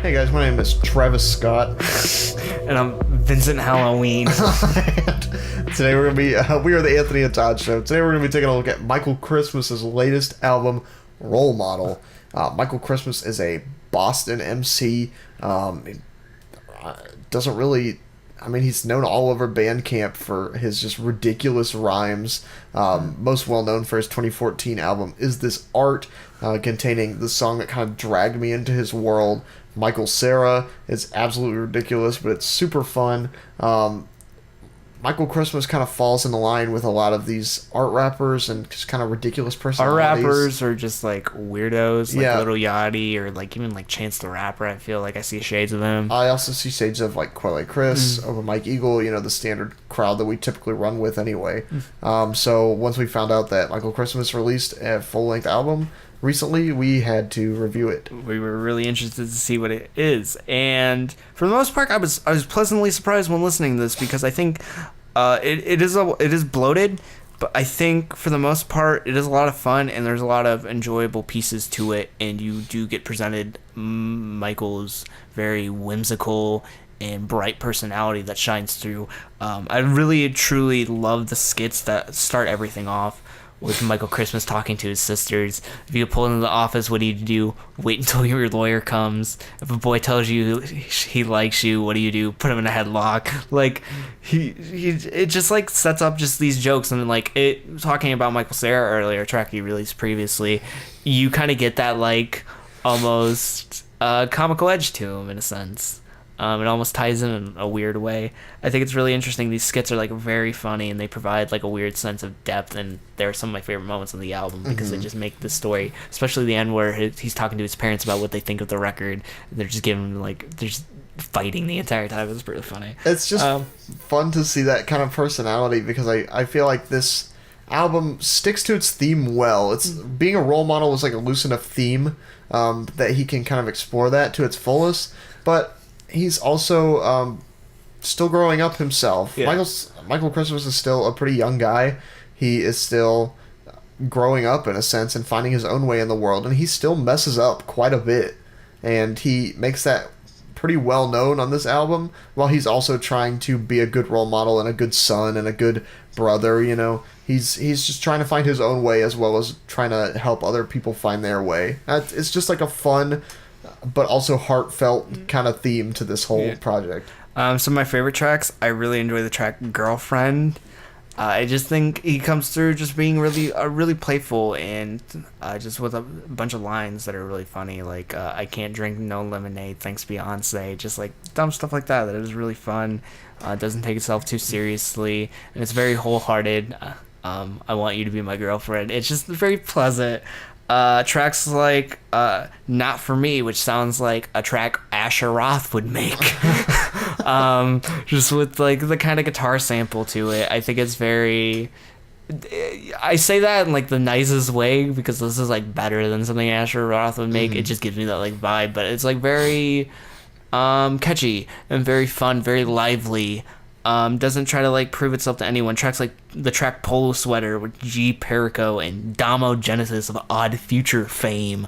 Hey guys, my name is Travis Scott. And I'm Vincent Halloween. Today we're gonna be we are the Anthony and Todd Show. Today we're gonna be taking a look at Michael Christmas's latest album, Role Model. Michael Christmas is a Boston MC. He doesn't really. I mean, he's known all over Bandcamp for his just ridiculous rhymes. Most well known for his 2014 album Is This Art, containing the song that kind of dragged me into his world. Michael Cera is absolutely ridiculous, but it's super fun. Michael Christmas kind of falls in the line with a lot of these art rappers and just kind of ridiculous personalities. Art rappers are just like weirdos, like Yeah. Little Yachty or like even like Chance the Rapper. I feel like I see shades of him. I also see shades of like Quelle Chris, over Mike Eagle, the standard crowd that we typically run with anyway. So once we found out that Michael Christmas released a full-length album recently, we had to review it. We were really interested to see what it is, and for the most part, I was pleasantly surprised when listening to this because I think it is bloated, but I think for the most part it is a lot of fun and there's a lot of enjoyable pieces to it, and you do get presented Michael's very whimsical and bright personality that shines through. I really truly love the skits that start everything off with Michael Christmas talking to his sisters. If you pull into the office, what do you do? Wait until your lawyer comes. If a boy tells you he likes you, what do you do? Put him in a headlock. Like it just like sets up just these jokes, and like it talking about Michael Cera earlier, a track he released previously, you kind of get that like almost comical edge to him in a sense. It almost ties in a weird way. I think it's really interesting. These skits are like very funny and they provide like a weird sense of depth, and they're some of my favorite moments on the album because they just make the story, especially the end where he's talking to his parents about what they think of the record. And they're just giving him like they're just fighting the entire time. It's pretty funny. It's just fun to see that kind of personality because I feel like this album sticks to its theme well. It's being a role model is like a loose enough theme that he can kind of explore that to its fullest, but he's also still growing up himself. Yeah. Michael Christmas is still a pretty young guy. He is still growing up in a sense and finding his own way in the world, and he still messes up quite a bit. And he makes that pretty well known on this album, while he's also trying to be a good role model and a good son and a good brother. He's just trying to find his own way as well as trying to help other people find their way. It's just like a fun but also heartfelt kind of theme to this whole project. Some of my favorite tracks, I really enjoy the track Girlfriend. I just think he comes through just being really playful and just with a bunch of lines that are really funny, like I can't drink no lemonade thanks Beyonce, just like dumb stuff like that is really fun. It doesn't take itself too seriously, and it's very wholehearted. I want you to be my girlfriend. It's just very pleasant. Tracks like Not For Me, which sounds like a track Asher Roth would make. Just with like the kind of guitar sample to it. I think it's very, I say that in like the nicest way because this is like better than something Asher Roth would make. It just gives me that like vibe, but it's like very catchy and very fun, very lively. Doesn't try to like prove itself to anyone. Tracks like the track Polo Sweater with G Perico and Damo Genesis of Odd Future fame.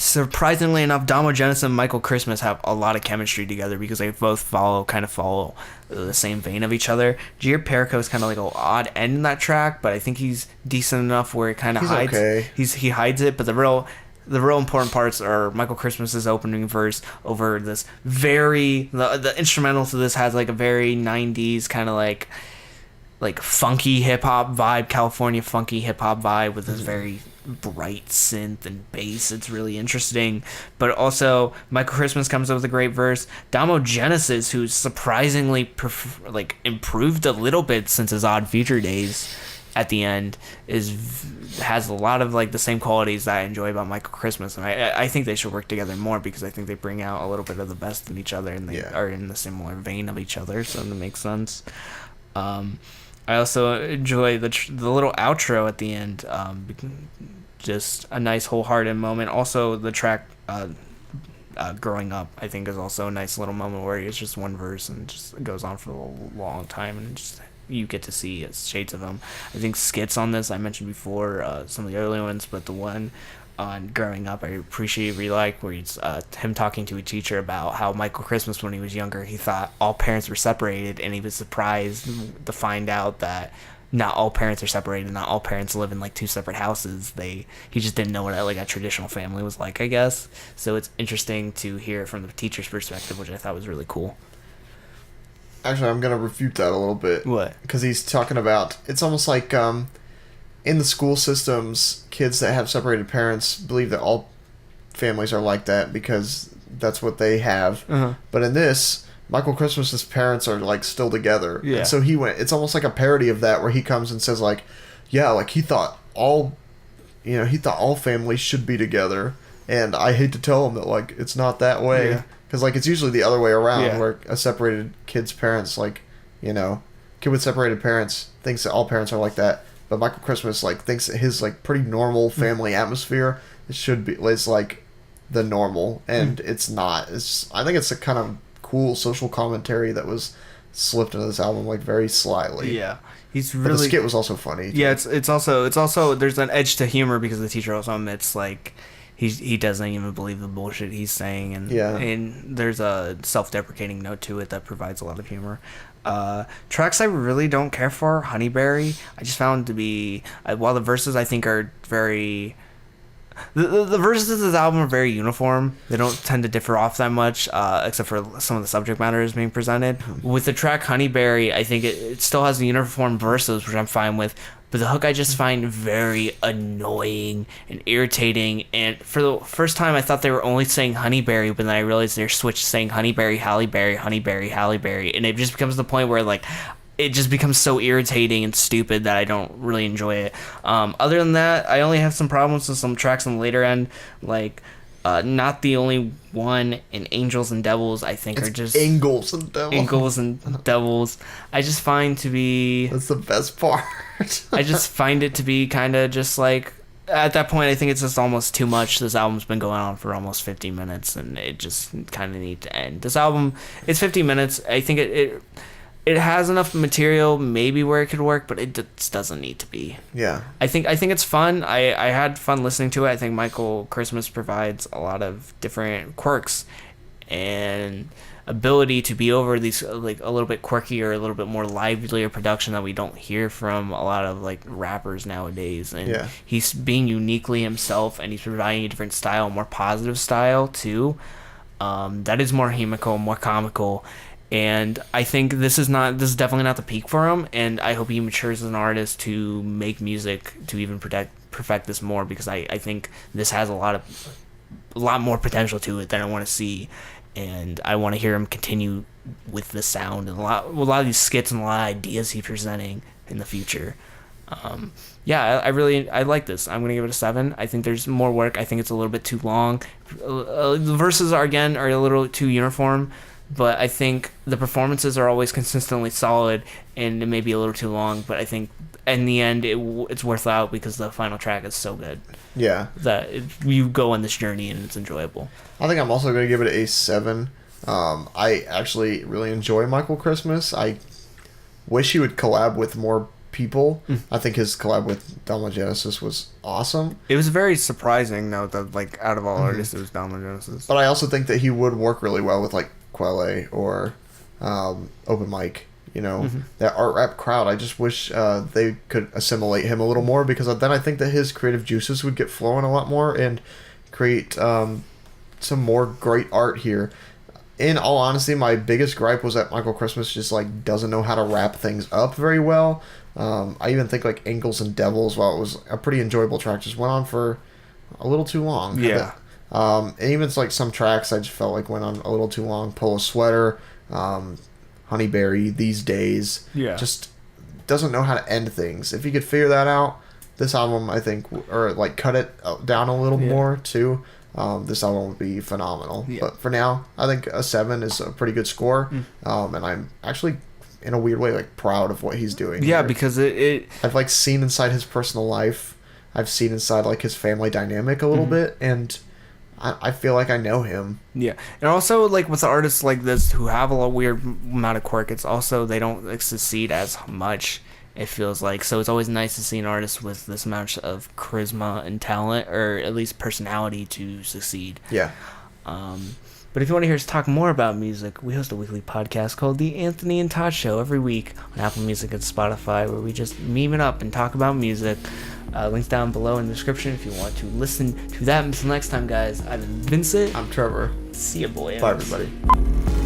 Surprisingly enough, Damo Genesis and Michael Christmas have a lot of chemistry together because they both follow the same vein of each other. G Perico is kind of like an odd end in that track, but I think he's decent enough where it kind of hides. Okay. He hides it, but the real important parts are Michael Christmas's opening verse over this the instrumental to this has like a very 90s kind of like funky hip hop vibe, California funky hip hop vibe with this very bright synth and bass. It's really interesting, but also Michael Christmas comes up with a great verse. Damo Genesis, who's surprisingly improved a little bit since his Odd Future days, at the end has a lot of like the same qualities that I enjoy about Michael Christmas, and I think they should work together more because I think they bring out a little bit of the best in each other, and they are in the similar vein of each other, so that makes sense. I also enjoy the little outro at the end, just a nice wholehearted moment. Also the track Growing Up, I think, is also a nice little moment where it's just one verse and just goes on for a long time, and just you get to see shades of him. I think skits on this I mentioned before, some of the early ones, but the one on growing up I really like, where he's him talking to a teacher about how Michael Christmas, when he was younger, he thought all parents were separated, and he was surprised to find out that not all parents are separated, not all parents live in like two separate houses. He just didn't know what like a traditional family was like, I guess. So it's interesting to hear it from the teacher's perspective, which I thought was really cool. Actually, I'm gonna refute that a little bit. What? Because he's talking about, it's almost like in the school systems, kids that have separated parents believe that all families are like that because that's what they have. Uh-huh. But in this, Michael Christmas's parents are like still together. Yeah. And so it's almost like a parody of that, where he comes and says like, yeah, like he thought all families should be together, and I hate to tell him that like it's not that way. Yeah. Because like it's usually the other way around, Yeah. where a separated kid's parents, like, kid with separated parents thinks that all parents are like that, but Michael Christmas like thinks that his like pretty normal family atmosphere is like the normal, and it's not. I think it's a kind of cool social commentary that was slipped into this album like very slyly. Yeah, he's But really. the skit was also funny. Yeah, it's also there's an edge to humor, because the teacher also admits like he doesn't even believe the bullshit he's saying, and and there's a self-deprecating note to it that provides a lot of humor. Tracks I really don't care for, Honeyberry, I just found to be, while the verses I think are very. The verses of this album are very uniform. They don't tend to differ off that much, except for some of the subject matter is being presented. With the track Honeyberry, I think it still has the uniform verses, which I'm fine with, but the hook I just find very annoying and irritating. And for the first time, I thought they were only saying Honeyberry, but then I realized they're switched saying Honeyberry, Halleberry, Honeyberry, Halleberry, and it just becomes the point where like it just becomes so irritating and stupid that I don't really enjoy it. Other than that, I only have some problems with some tracks on the later end, like Not the Only One and Angels and Devils, I think are just... Angles and Devils. Angles and Devils. I just find to be... That's the best part. I just find it to be kind of just like... At that point, I think it's just almost too much. This album's been going on for almost 50 minutes, and it just kind of needs to end. This album, it's 50 minutes. I think it has enough material maybe where it could work, but it just doesn't need to be. Yeah. I think it's fun. I had fun listening to it. I think Michael Christmas provides a lot of different quirks and ability to be over these like a little bit quirkier, a little bit more livelier production that we don't hear from a lot of like rappers nowadays. And he's being uniquely himself, and he's providing a different style, a more positive style too. That is more humical, more comical. And I think this is definitely not the peak for him, and I hope he matures as an artist to make music to even perfect this more, because I think this has a lot more potential to it than I want to see, and I want to hear him continue with the sound and a lot of these skits and a lot of ideas he's presenting in the future. I like this. I'm gonna give it a 7. I think there's more work. I think it's a little bit too long. The verses are a little too uniform. But I think the performances are always consistently solid, and it may be a little too long, but I think in the end it's worth out because the final track is so good. Yeah. That you go on this journey and it's enjoyable. I think I'm also going to give it a 7. I actually really enjoy Michael Christmas. I wish he would collab with more people. I think his collab with Dama Genesis was awesome. It was very surprising, though, that like out of all artists, it was Dama Genesis. But I also think that he would work really well with like Quelle or Open Mic, that art rap crowd. I just wish they could assimilate him a little more, because then I think that his creative juices would get flowing a lot more and create some more great art here. In all honesty, my biggest gripe was that Michael Christmas just like doesn't know how to wrap things up very well. I even think like Angles and Devils, while it was a pretty enjoyable track, just went on for a little too long. Yeah. And even like some tracks I just felt like went on a little too long. Polo Sweater, Honeyberry, These Days. Yeah. Just doesn't know how to end things. If you could figure that out, this album, I think, or like cut it down a little more too, this album would be phenomenal. Yeah. But for now, I think a 7 is a pretty good score. And I'm actually, in a weird way, like proud of what he's doing. Yeah, here. because I've like seen inside his personal life. I've seen inside like his family dynamic a little bit, and I feel like I know him. Yeah, and also like with artists like this who have a lot weird amount of quirk, it's also they don't like succeed as much. It feels like so it's always nice to see an artist with this amount of charisma and talent, or at least personality, to succeed. Yeah. But if you want to hear us talk more about music, we host a weekly podcast called The Anthony and Todd Show every week on Apple Music and Spotify, where we just meme it up and talk about music. Links down below in the description if you want to listen to that. Until next time, guys, I've been Vincent. I'm Trevor. See ya, boy. Bye, everybody.